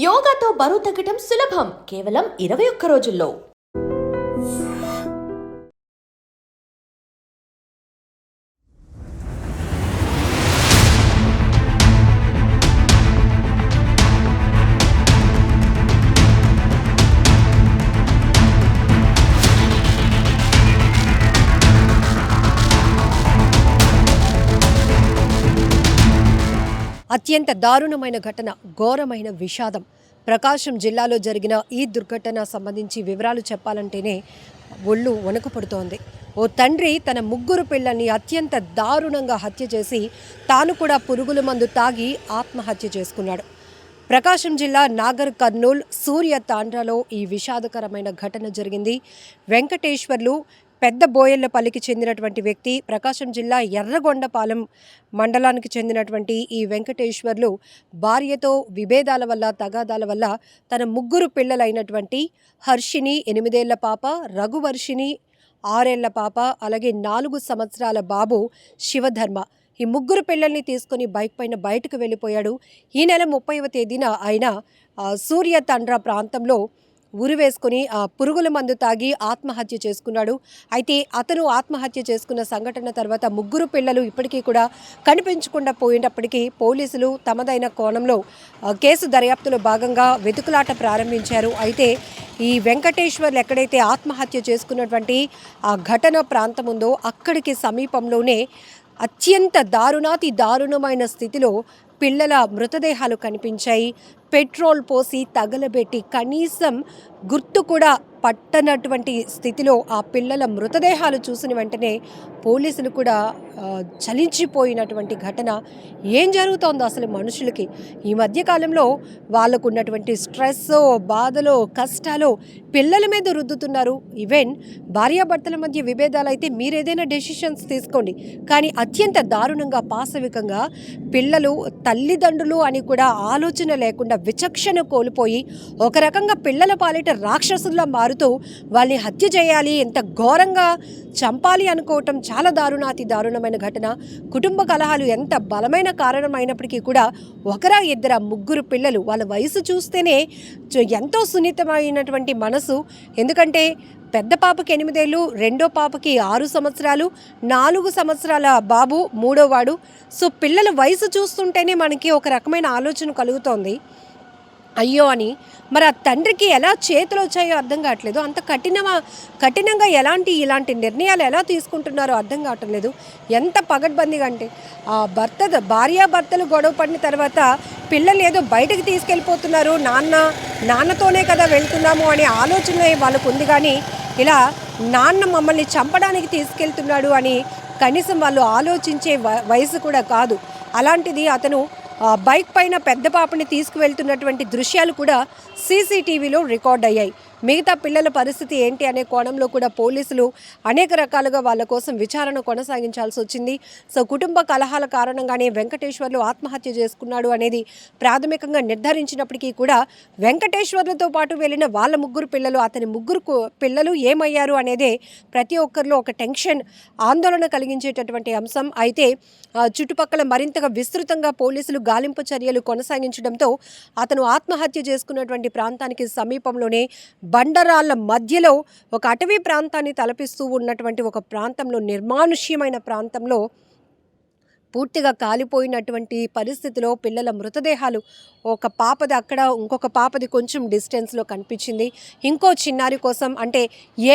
యోగాతో బరువు తగ్గటం సులభం కేవలం 21 రోజుల్లో. అత్యంత దారుణమైన ఘటన, ఘోరమైన విషాదం. ప్రకాశం జిల్లాలో జరిగిన ఈ దుర్ఘటన సంబంధించి వివరాలు చెప్పాలంటేనే ఒళ్ళు వణుకు పుడుతోంది. ఓ తండ్రి తన ముగ్గురు పిల్లల్ని అత్యంత దారుణంగా హత్య చేసి తాను కూడా పురుగుల మందు తాగి ఆత్మహత్య చేసుకున్నాడు. ప్రకాశం జిల్లా నాగర్ కర్నూల్ సూర్య తాండ్రాలో ఈ విషాదకరమైన ఘటన జరిగింది. వెంకటేశ్వర్లు పెద్ద బోయళ్లపల్లికి చెందినటువంటి వ్యక్తి. ప్రకాశం జిల్లా ఎర్రగొండపాలెం మండలానికి చెందినటువంటి ఈ వెంకటేశ్వర్లు భార్యతో విభేదాల వల్ల, తగాదాల వల్ల తన ముగ్గురు పిల్లలైనటువంటి హర్షిని 8 ఏళ్ల పాప, రఘువర్షిని 6 ఏళ్ల పాప, అలాగే 4 సంవత్సరాల బాబు శివధర్మ, ఈ ముగ్గురు పిల్లల్ని తీసుకుని బైక్ పైన బయటకు వెళ్ళిపోయాడు. ఈ నెల 30వ తేదీన ఆయన సూర్య తండ్ర ప్రాంతంలో ఉరివేసుకుని పురుగుల మందు తాగి ఆత్మహత్య చేసుకున్నాడు. అయితే అతను ఆత్మహత్య చేసుకున్న సంఘటన తర్వాత ముగ్గురు పిల్లలు ఇప్పటికీ కూడా కనిపించకుండా పోయినప్పటికీ పోలీసులు తమదైన కోణంలో కేసు దర్యాప్తులో భాగంగా వెతుకులాట ప్రారంభించారు. అయితే ఈ వెంకటేశ్వర్లు ఎక్కడైతే ఆత్మహత్య చేసుకున్నటువంటి ఆ ఘటన ప్రాంతం ఉందో అక్కడికి సమీపంలోనే అత్యంత దారుణాతి దారుణమైన స్థితిలో పిల్లల మృతదేహాలు కనిపించాయి. పెట్రోల్ పోసి తగలబెట్టి కనీసం గుర్తు కూడా పట్టనటువంటి స్థితిలో ఆ పిల్లల మృతదేహాలు చూసిన వెంటనే పోలీసులు కూడా చలించిపోయినటువంటి ఘటన. ఏం జరుగుతోందో అసలు మనుషులకి ఈ మధ్యకాలంలో వాళ్ళకు ఉన్నటువంటి స్ట్రెస్, బాధలో, కష్టాలు పిల్లల మీద రుద్దుతున్నారు. ఈవెన్ భార్యాభర్తల మధ్య విభేదాలు అయితే మీరేదైనా డెసిషన్స్ తీసుకోండి, కానీ అత్యంత దారుణంగా, పాశవికంగా పిల్లలు తల్లిదండ్రులు అని కూడా ఆలోచన లేకుండా విచక్షణ కోల్పోయి ఒక రకంగా పిల్లల పాలిట రాక్షసుల్లా మారుతూ వాళ్ళని హత్య చేయాలి, ఎంత ఘోరంగా చంపాలి అనుకోవటం చాలా దారుణాతి దారుణమైన ఘటన. కుటుంబ కలహాలు ఎంత బలమైన కారణం అయినప్పటికీ కూడా ఒకరా ఇద్దరా ముగ్గురు పిల్లలు, వాళ్ళ వయసు చూస్తేనే ఎంతో సున్నితమైనటువంటి మనసు. ఎందుకంటే పెద్ద పాపకి 8 ఏళ్ళు, రెండో పాపకి 6 సంవత్సరాలు, 4 సంవత్సరాల బాబు మూడోవాడు. సో పిల్లల వయసు చూస్తుంటేనే మనకి ఒక రకమైన ఆలోచన కలుగుతోంది, అయ్యో అని. మరి ఆ తండ్రికి ఎలా చేతులు వచ్చాయో అర్థం కావట్లేదు. అంత కఠినంగా ఇలాంటి నిర్ణయాలు ఎలా తీసుకుంటున్నారో అర్థం కావటం లేదు. ఎంత పగడ్బందీగా అంటే భార్యాభర్తలు గొడవ పడిన తర్వాత పిల్లలు ఏదో బయటకు తీసుకెళ్ళిపోతున్నారు, నాన్నతోనే కదా వెళ్తున్నాము అనే ఆలోచన వాళ్ళకు ఉంది. కానీ ఇలా నాన్న మమ్మల్ని చంపడానికి తీసుకెళ్తున్నాడు అని కనీసం వాళ్ళు ఆలోచించే వయసు కూడా కాదు. అలాంటిది అతను బైక్ పైన పెద్ద పాపని తీసుకువెళ్తున్నటువంటి దృశ్యాలు కూడా సీసీటీవీలో రికార్డ్ అయ్యాయి. మిగతా పిల్లల పరిస్థితి ఏంటి అనే కోణంలో కూడా పోలీసులు అనేక రకాలుగా వాళ్ళ కోసం విచారణ కొనసాగించాల్సి వచ్చింది. సో కుటుంబ కలహాల కారణంగానే వెంకటేశ్వర్లు ఆత్మహత్య చేసుకున్నాడు అనేది ప్రాథమికంగా నిర్ధారించినప్పటికీ కూడా వెంకటేశ్వర్లతో పాటు వెళ్ళిన వాళ్ళ ముగ్గురు పిల్లలు, అతని ముగ్గురు పిల్లలు ఏమయ్యారు అనేదే ప్రతి ఒక్కరిలో ఒక టెన్షన్, ఆందోళన కలిగించేటటువంటి అంశం. అయితే చుట్టుపక్కల మరింతగా విస్తృతంగా పోలీసులు గాలింపు చర్యలు కొనసాగించడంతో అతను ఆత్మహత్య చేసుకున్నటువంటి ప్రాంతానికి సమీపంలోనే బండరాళ్ల మధ్యలో ఒక అటవీ ప్రాంతాన్ని తలపిస్తూ ఉన్నటువంటి ఒక ప్రాంతంలో, నిర్మానుష్యమైన ప్రాంతంలో పూర్తిగా కాలిపోయినటువంటి పరిస్థితిలో పిల్లల మృతదేహాలు, ఒక పాపది అక్కడ, ఇంకొక పాపది కొంచెం డిస్టెన్స్లో కనిపించింది. ఇంకో చిన్నారి కోసం అంటే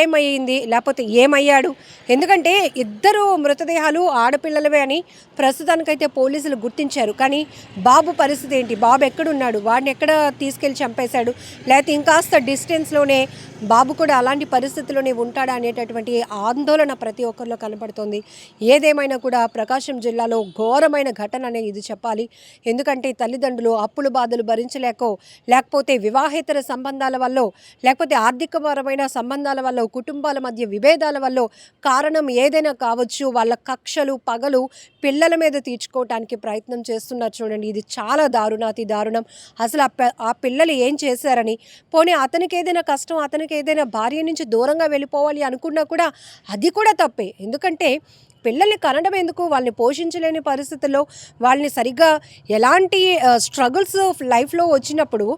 ఏమైంది లేకపోతే ఏమయ్యాడు, ఎందుకంటే ఇద్దరు మృతదేహాలు ఆడపిల్లలవే అని ప్రస్తుతానికైతే పోలీసులు గుర్తించారు. కానీ బాబు పరిస్థితి ఏంటి, బాబు ఎక్కడున్నాడు, వాడిని ఎక్కడ తీసుకెళ్ళి చంపేశాడు, లేకపోతే ఇంకాస్త డిస్టెన్స్లోనే బాబు కూడా అలాంటి పరిస్థితిలోనే ఉంటాడా అనేటటువంటి ఆందోళన ప్రతి ఒక్కరిలో కనపడుతోంది. ఏదేమైనా కూడా ప్రకాశం జిల్లాలో ఘోరమైన ఘటన అనే ఇది చెప్పాలి. ఎందుకంటే తల్లిదండ్రులు అప్పుల బాధలు భరించలేకో, లేకపోతే వివాహేతర సంబంధాల వల్ల, లేకపోతే ఆర్థికపరమైన సంబంధాల వల్ల, కుటుంబాల మధ్య విభేదాల వల్ల, కారణం ఏదైనా కావచ్చు, వాళ్ళ కక్షలు పగలు పిల్లల మీద తీర్చుకోవటానికి ప్రయత్నం చేస్తున్నారు. చూడండి, ఇది చాలా దారుణాతి దారుణం. అసలు ఆ పిల్లలు ఏం చేశారని, పోనీ అతనికి ఏదైనా కష్టం, అతనికి ఏదైనా భార్య నుంచి దూరంగా వెళ్ళిపోవాలి అనుకున్నా కూడా అది కూడా తప్పే. ఎందుకంటే పిల్లల్ని కనడం ఎందుకు, వాళ్ళని పోషించలేని పరిస్థితుల్లో వాళ్ళని సరిగ్గా ఎలాంటి స్ట్రగుల్స్ లైఫ్లో వచ్చినప్పుడు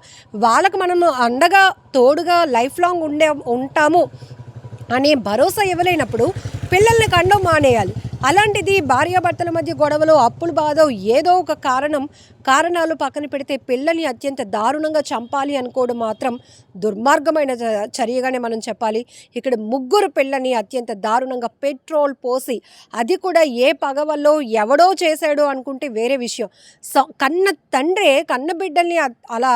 వాళ్ళకు మనం అండగా తోడుగా లైఫ్ లాంగ్ ఉంటాము అనే భరోసా ఇవ్వలేనప్పుడు పిల్లల్ని కండం మానేయాలి. అలాంటిది భార్యాభర్తల మధ్య గొడవలు, అప్పులు బాధ, ఏదో ఒక కారణాలు పక్కన పెడితే పిల్లల్ని అత్యంత దారుణంగా చంపాలి అనుకోవడం మాత్రం దుర్మార్గమైన చర్యగానే మనం చెప్పాలి. ఇక్కడ ముగ్గురు పిల్లని అత్యంత దారుణంగా పెట్రోల్ పోసి, అది కూడా ఏ పగ వల్ల ఎవడో చేశాడో అనుకుంటే వేరే విషయం, కన్న తండ్రే కన్న బిడ్డల్ని అలా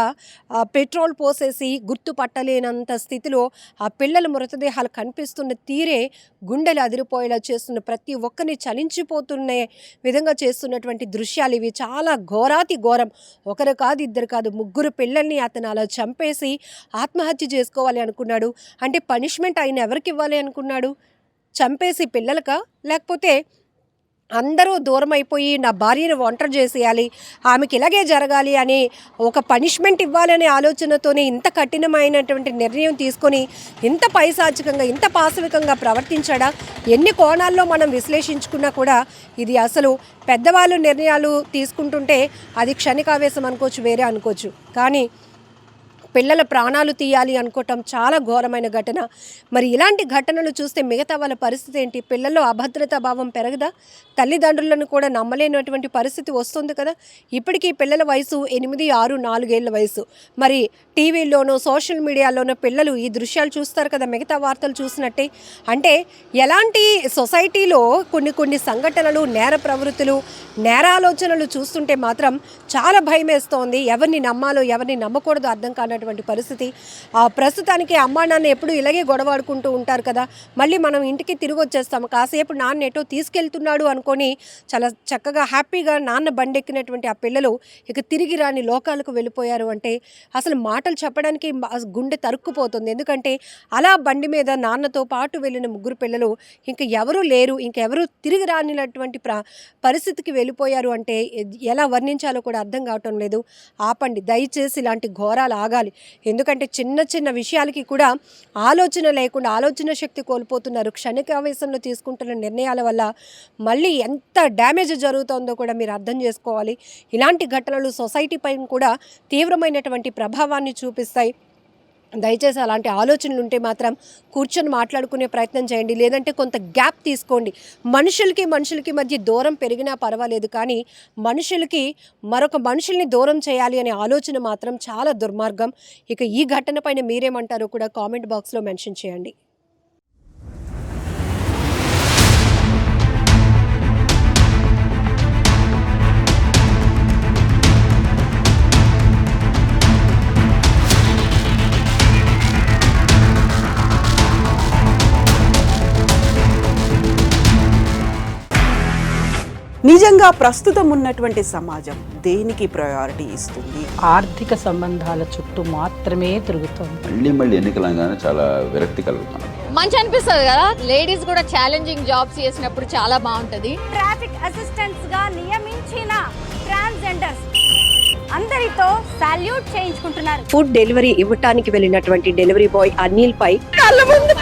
పెట్రోల్ పోసేసి గుర్తుపట్టలేనంత స్థితిలో ఆ పిల్లల మృతదేహాలు కనిపిస్తున్న తీరే గుండెలు అదిరిపోయేలా చేస్తున్న, ప్రతి ఒక్కరిని చలించిపోతున్న విధంగా చేస్తున్నటువంటి దృశ్యాలు ఇవి. చాలా ఘోరం. ఒకరు కాదు, ఇద్దరు కాదు, ముగ్గురు పిల్లల్ని అతను అలా చంపేసి ఆత్మహత్య చేసుకోవాలి అనుకున్నాడు. అంటే పనిష్మెంట్ ఆయన ఎవరికి ఇవ్వాలి అనుకున్నాడు? చంపేసి పిల్లలకా, లేకపోతే అందరూ దూరం అయిపోయి నా భార్యను ఒంటరి చేసేయాలి, ఆమెకి ఇలాగే జరగాలి అని ఒక పనిష్మెంట్ ఇవ్వాలనే ఆలోచనతోనే ఇంత కఠినమైనటువంటి నిర్ణయం తీసుకొని ఇంత పైశాచికంగా, ఇంత పాశవికంగా ప్రవర్తించాడా? ఎన్ని కోణాల్లో మనం విశ్లేషించుకున్నా కూడా ఇది అసలు పెద్దవాళ్ళు నిర్ణయాలు తీసుకుంటుంటే అది క్షణికావేశం అనుకోవచ్చు, వేరే అనుకోవచ్చు, కానీ పిల్లల ప్రాణాలు తీయాలి అనుకోవటం చాలా ఘోరమైన ఘటన. మరి ఇలాంటి ఘటనలు చూస్తే మిగతా వాళ్ళ పరిస్థితి ఏంటి? పిల్లల్లో అభద్రతా భావం పెరగదా? తల్లిదండ్రులను కూడా నమ్మలేనటువంటి పరిస్థితి వస్తుంది కదా. ఇప్పటికీ పిల్లల వయసు 8, 6, 4 ఏళ్ళ వయసు. మరి టీవీల్లోనో సోషల్ మీడియాలోనో పిల్లలు ఈ దృశ్యాలు చూస్తారు కదా, మిగతా వార్తలు చూసినట్టే. అంటే ఎలాంటి సొసైటీలో కొన్ని సంఘటనలు, నేర ప్రవృత్తులు, నేరాలోచనలు చూస్తుంటే మాత్రం చాలా భయం వేస్తోంది. ఎవరిని నమ్మాలో ఎవరిని నమ్మకూడదో అర్థం కానటువంటి పరిస్థితి. ప్రస్తుతానికి అమ్మా నాన్న ఎప్పుడు ఇలాగే గొడవాడుకుంటూ ఉంటారు కదా, మళ్ళీ మనం ఇంటికి తిరిగి వచ్చేస్తాము, కాసేపు నాన్న ఎటో తీసుకెళ్తున్నాడు అనుకొని చాలా చక్కగా హ్యాపీగా నాన్న బండెక్కినటువంటి ఆ పిల్లలు ఇక తిరిగి రాని లోకాలకు వెళ్ళిపోయారు అంటే అసలు మాటలు చెప్పడానికి గుండె తరుక్కుపోతుంది. ఎందుకంటే అలా బండి మీద నాన్నతో పాటు వెళ్ళిన ముగ్గురు పిల్లలు ఇంక ఎవరూ లేరు, ఇంకెవరూ తిరిగి రానినటువంటి పరిస్థితికి వెళ్ళిపోయారు అంటే ఎలా వర్ణించాలో కూడా అర్థం కావటం లేదు. ఆపండి దయచేసి, ఇలాంటి ఘోరాలు ఆగాలి. ఎందుకంటే చిన్న విషయాలకి కూడా ఆలోచన లేకుండా ఆలోచన శక్తి కోల్పోతున్నారు. క్షణికావేశంలో తీసుకుంటున్న నిర్ణయాల వల్ల మళ్ళీ ఎంత డ్యామేజ్ జరుగుతుందో కూడా మీరు అర్థం చేసుకోవాలి. ఇలాంటి ఘటనలు సొసైటీ పైన కూడా తీవ్రమైనటువంటి ప్రభావాన్ని చూపిస్తాయి. దయచేసి అలాంటి ఆలోచనలు ఉంటే మాత్రం కూర్చొని మాట్లాడుకునే ప్రయత్నం చేయండి, లేదంటే కొంత గ్యాప్ తీసుకోండి. మనుషులకి మధ్య దూరం పెరిగినా పర్వాలేదు, కానీ మనుషులకి మరొక మనుషుల్ని దూరం చేయాలి అనే ఆలోచన మాత్రం చాలా దుర్మార్గం. ఇక ఈ ఘటన పైన మీరేమంటారో కూడా కామెంట్ బాక్స్లో మెన్షన్ చేయండి. నిజంగా ప్రస్తుతం ఉన్నటువంటి సమాజం దేనికి ప్రయారిటీ ఇస్తుంది? ఆర్థిక సంబంధాల చుట్టూ మాత్రమే తిరుగుతుంది. మళ్ళీ ఎన్నికలంగానే చాలా విరక్తి కలుగుతున్నాం. మంచి అనిపిస్తుంది కదా, లేడీస్ కూడా ఛాలెంజింగ్ జాబ్స్ చేసినప్పుడు చాలా బాగుంటది. ట్రాఫిక్ అసిస్టెంట్స్ గా నియమించిన ట్రాన్స్జెండర్స్ అందరితో సాల్యూట్ చేయించుకుంటున్నారు. ఫుడ్ డెలివరీ ఇవ్వటానికి వెళ్ళినటువంటి డెలివరీ బాయ్ అనిల్ పై కళ్ళ ముందు